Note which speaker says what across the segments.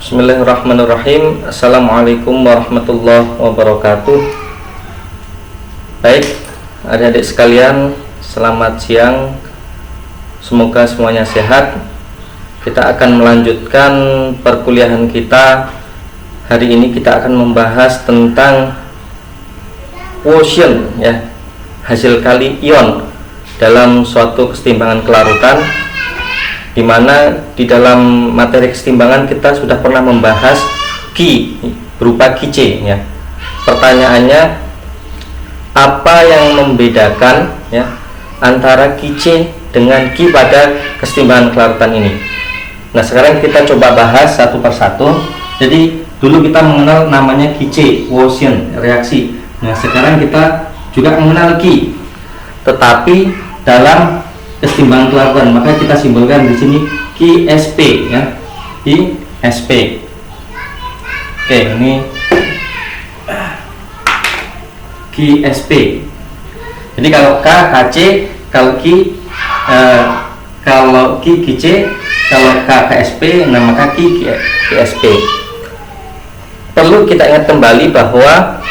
Speaker 1: Bismillahirrahmanirrahim. Assalamualaikum warahmatullahi wabarakatuh. Baik, adik-adik sekalian, selamat siang. Semoga semuanya sehat. Kita akan melanjutkan perkuliahan kita. Hari ini kita akan membahas tentang quotient, ya, hasil kali ion dalam suatu kesetimbangan kelarutan, di mana di dalam materi kesetimbangan kita sudah pernah membahas Ki berupa Ki-C, ya. Pertanyaannya, apa yang membedakan, ya, antara Ki-C dengan Ki pada kesetimbangan kelarutan ini? Nah, sekarang kita coba bahas satu persatu. Jadi dulu kita mengenal namanya Ki-C, quotient, reaksi. Nah, sekarang kita juga mengenal Ki, tetapi dalam kesetimbangan kelarutan, maka kita simbolkan di sini QSP, ya, QSP. Oke, ini QSP. Jadi kalau K KC, kalau Ki KC, kalau K KSP, nah maka Ki QSP. Perlu kita ingat kembali bahwa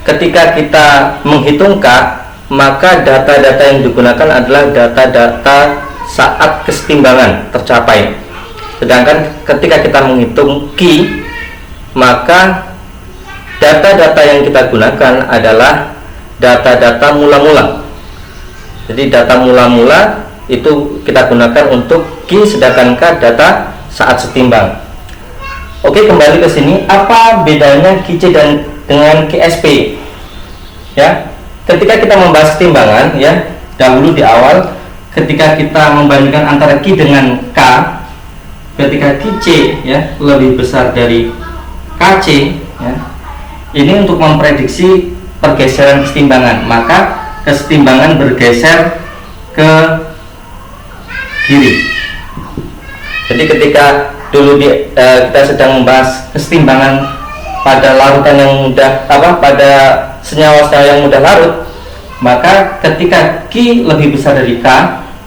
Speaker 1: ketika kita menghitung K, maka data-data yang digunakan adalah data-data saat kesetimbangan tercapai. Sedangkan ketika kita menghitung Ki, maka data-data yang kita gunakan adalah data-data mula-mula. Jadi data mula-mula itu kita gunakan untuk Ki, sedangkan K data saat setimbang. Oke, kembali ke sini. Apa bedanya Ki-C dengan QSP? Ya. Ketika kita membahas kesetimbangan, ya, dahulu di awal ketika kita membandingkan antara Ki dengan K, ketika Ki-C, ya, lebih besar dari K-C, ya, ini untuk memprediksi pergeseran kesetimbangan, maka kesetimbangan bergeser ke kiri. Jadi ketika dulu kita sedang membahas kesetimbangan pada larutan yang mudah, pada senyawa-senyawa yang mudah larut, maka ketika Ki lebih besar dari K,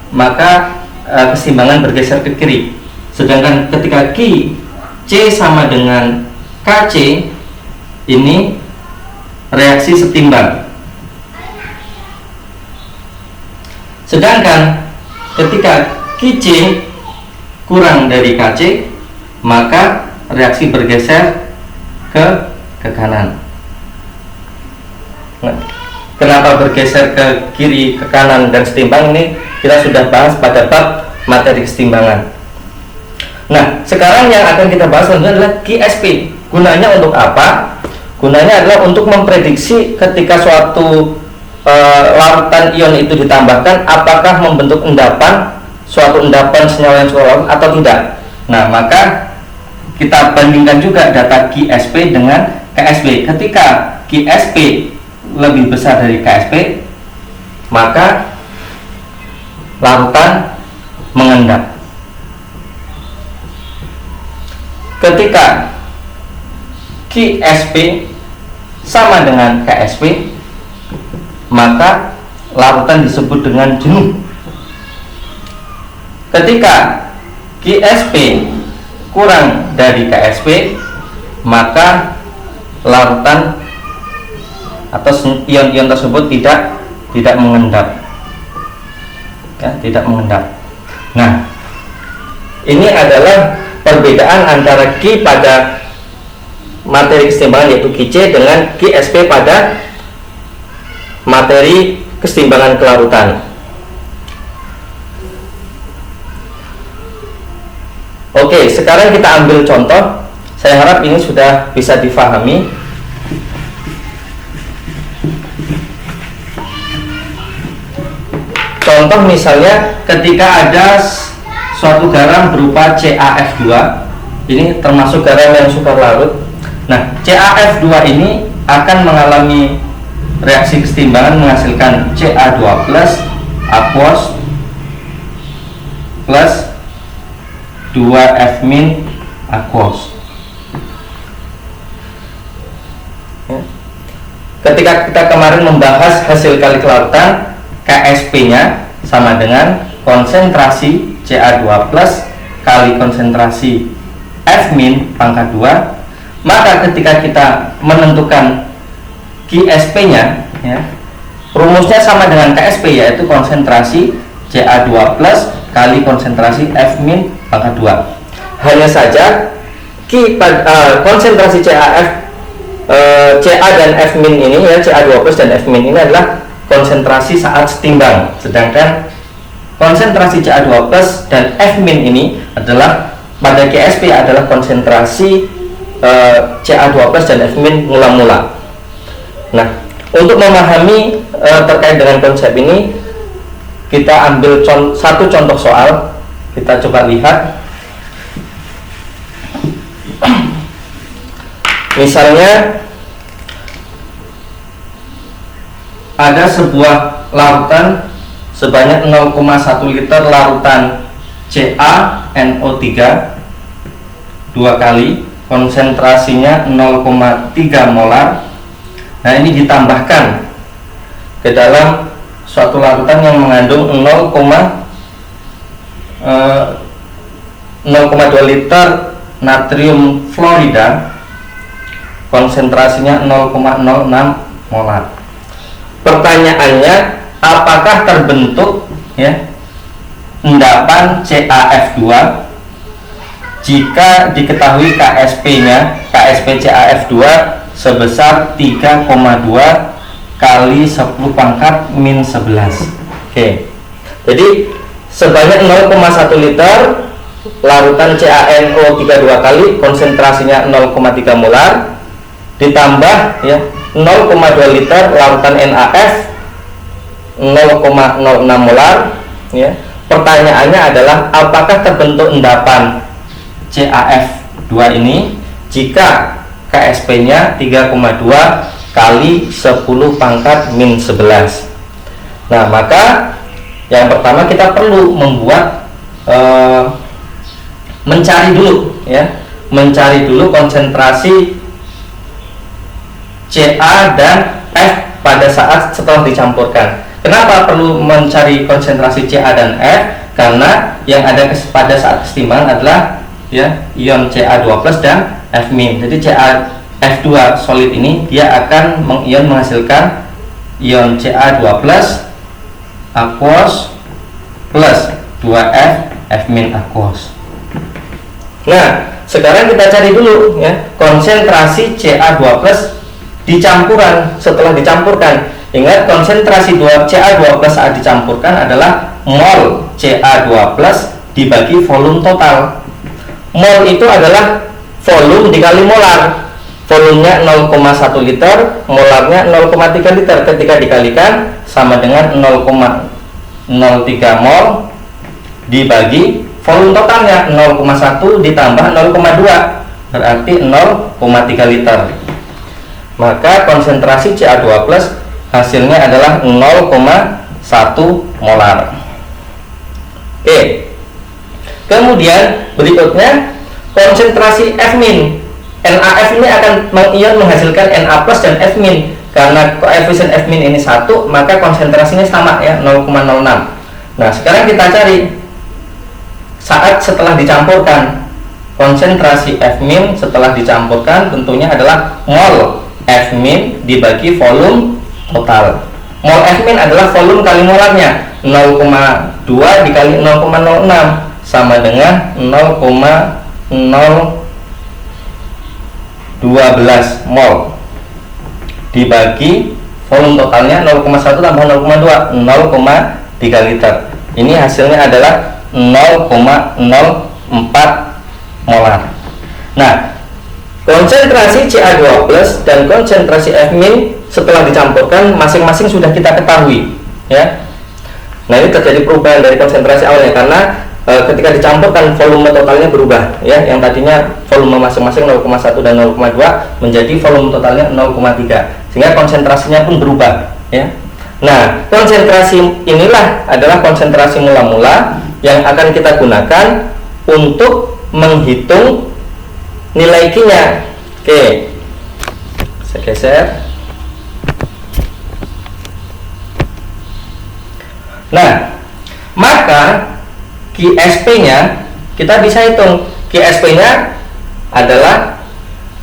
Speaker 1: maka kesetimbangan bergeser ke kiri. Sedangkan ketika Ki-C sama dengan Kc, ini reaksi setimbang. Sedangkan ketika Ki-C kurang dari Kc, maka reaksi bergeser ke kanan. Nah, kenapa bergeser ke kiri, ke kanan, dan setimbang, ini kita sudah bahas pada bab materi kesetimbangan. Nah, sekarang yang akan kita bahas adalah QSP. Gunanya untuk apa? Gunanya adalah untuk memprediksi ketika suatu larutan ion itu ditambahkan, apakah membentuk endapan, suatu endapan senyawa yang cukup larut atau tidak. Nah, maka kita bandingkan juga data QSP dengan KSP. Ketika QSP lebih besar dari KSP, maka larutan mengendap. Ketika QSP sama dengan KSP, maka larutan disebut dengan jenuh. Ketika QSP kurang dari KSP, maka larutan atau ion-ion tersebut tidak mengendap, ya, tidak mengendap. Nah, ini adalah perbedaan antara Ki pada materi kesetimbangan yaitu Ki-C dengan QSP pada materi kesetimbangan kelarutan. Oke, sekarang kita ambil contoh. Saya harap ini sudah bisa difahami. Contoh misalnya ketika ada suatu garam berupa CaF2, ini termasuk garam yang sukar larut. Nah, CaF2 ini akan mengalami reaksi kesetimbangan menghasilkan Ca2+ aqueous plus 2F- aqueous. Ya. Ketika kita kemarin membahas hasil kali kelarutan, KSP-nya sama dengan konsentrasi Ca2+ kali konsentrasi F min pangkat 2, maka ketika kita menentukan QSP-nya, ya, rumusnya sama dengan KSP, yaitu konsentrasi Ca2 plus kali konsentrasi F min pangkat 2. Hanya saja konsentrasi Ca dan F min ini, ya, Ca2 plus dan F min ini adalah konsentrasi saat setimbang, sedangkan konsentrasi Ca2 plus dan F min ini adalah pada QSP adalah konsentrasi Ca2 plus dan F min mula-mula. Nah, untuk memahami terkait dengan konsep ini, kita ambil satu contoh soal. Kita coba lihat. Misalnya ada sebuah larutan sebanyak 0,1 liter larutan CaNO3 dua kali, konsentrasinya 0,3 molar. Nah, ini ditambahkan ke dalam suatu larutan yang mengandung 0,2 liter natrium fluorida, konsentrasinya 0,06 molar. Pertanyaannya, apakah terbentuk, ya, endapan CaF2 jika diketahui KSP-nya, KSP CaF2 sebesar 3,2 kali 10 pangkat min 11. Oke. Jadi sebanyak 0,1 liter larutan CaNO3 dua kali, konsentrasinya 0,3 molar, ditambah, ya, 0,2 liter larutan NaF 0,06 molar, ya. Pertanyaannya adalah apakah terbentuk endapan CaF2 ini jika KSP-nya 3,2 kali 10 pangkat min 11. Nah, maka yang pertama kita perlu membuat mencari dulu, ya, mencari dulu konsentrasi Ca dan F pada saat setelah dicampurkan. Kenapa perlu mencari konsentrasi Ca dan F? Karena yang ada pada saat kesetimbangan adalah, ya, ion Ca2 plus dan F min. Jadi F2 solid ini dia akan menghasilkan ion Ca2 plus aqueous plus 2F F min aqueous. Nah, sekarang kita cari dulu, ya, konsentrasi Ca2 plus di campuran. Setelah dicampurkan, ingat konsentrasi Ca2 plus saat dicampurkan adalah mol Ca2 plus dibagi volume total. Mol itu adalah volume dikali molar. Volumenya 0,1 liter, molarnya 0,3 liter. Ketika dikalikan sama dengan 0,03 mol dibagi volume totalnya 0,1 ditambah 0,2, berarti 0,3 liter. Maka konsentrasi Ca2 plus hasilnya adalah 0,1 molar. Oke. Kemudian berikutnya konsentrasi F min. NaF ini akan menghasilkan Na plus dan F min. Karena koefisien F min ini 1, maka konsentrasinya sama, ya, 0,06. Nah, sekarang kita cari saat setelah dicampurkan. Konsentrasi F min setelah dicampurkan tentunya adalah mol F min dibagi volume total. Mol F min adalah volume kali molarnya, 0,2 dikali 0,06 sama dengan 0,012 mol dibagi volume totalnya 0,1 tambah 0,2, 0,3 liter. Ini hasilnya adalah 0,04 molar. Nah, konsentrasi Ca2 plus dan konsentrasi F min setelah dicampurkan masing-masing sudah kita ketahui, ya. Nah, ini terjadi perubahan dari konsentrasi awalnya karena ketika dicampurkan volume totalnya berubah, ya. Yang tadinya volume masing-masing 0,1 dan 0,2 menjadi volume totalnya 0,3, sehingga konsentrasinya pun berubah, ya. Nah, konsentrasi inilah adalah konsentrasi mula-mula yang akan kita gunakan untuk menghitung nilai Q-nya. Oke, saya geser. Nah, maka QSP-nya kita bisa hitung. QSP-nya adalah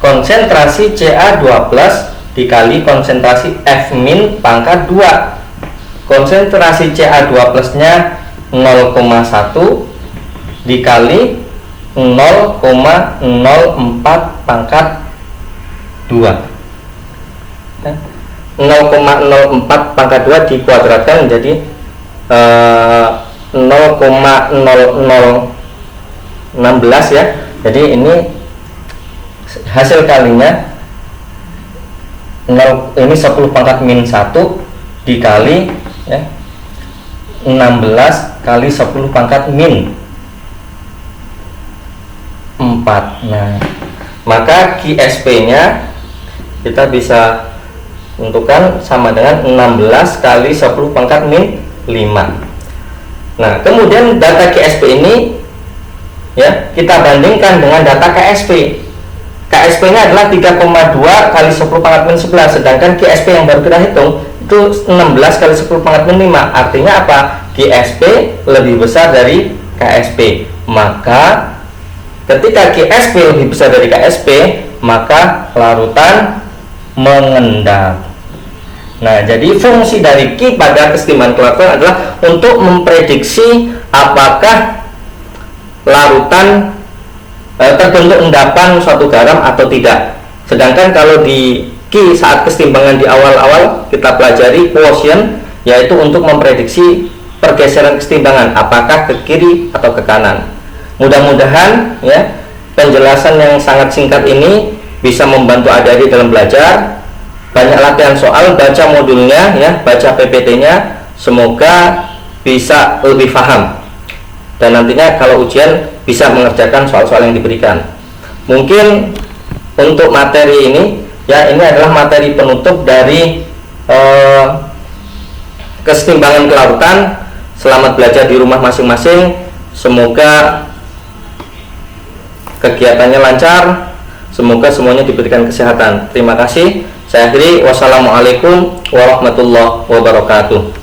Speaker 1: konsentrasi Ca2+ dikali konsentrasi F min pangkat 2. Konsentrasi Ca2+ nya 0,1 dikali 0,04 pangkat 2. 0,04 pangkat 2 dikuadratkan menjadi 0,0016 ya. Jadi ini hasil kalinya ini 10 pangkat min 1 dikali ya 16 kali 10 pangkat min 4. Nah, maka QSP nya kita bisa tentukan sama dengan 16 kali 10 pangkat min 5. Nah, kemudian data QSP ini ya kita bandingkan dengan data KSP. KSP nya adalah 3,2 kali 10 pangkat min 11, sedangkan QSP yang baru kita hitung itu 16 kali 10 pangkat min 5. Artinya apa? QSP lebih besar dari KSP. Maka ketika QSP lebih besar dari KSP, maka larutan mengendap. Nah, jadi fungsi dari Q pada kesetimbangan kelarutan adalah untuk memprediksi apakah larutan terbentuk endapan suatu garam atau tidak. Sedangkan kalau di Q saat kesetimbangan di awal-awal kita pelajari quotient, yaitu untuk memprediksi pergeseran kesetimbangan apakah ke kiri atau ke kanan. Mudah-mudahan ya penjelasan yang sangat singkat ini bisa membantu adik-adik dalam belajar. Banyak latihan soal, baca modulnya ya, baca PPT-nya, semoga bisa lebih paham dan nantinya kalau ujian bisa mengerjakan soal-soal yang diberikan. Mungkin untuk materi ini ya, ini adalah materi penutup dari kesetimbangan kelarutan. Selamat belajar di rumah masing-masing, semoga kegiatannya lancar, semoga semuanya diberikan kesehatan. Terima kasih. Saya akhiri, wassalamualaikum warahmatullahi wabarakatuh.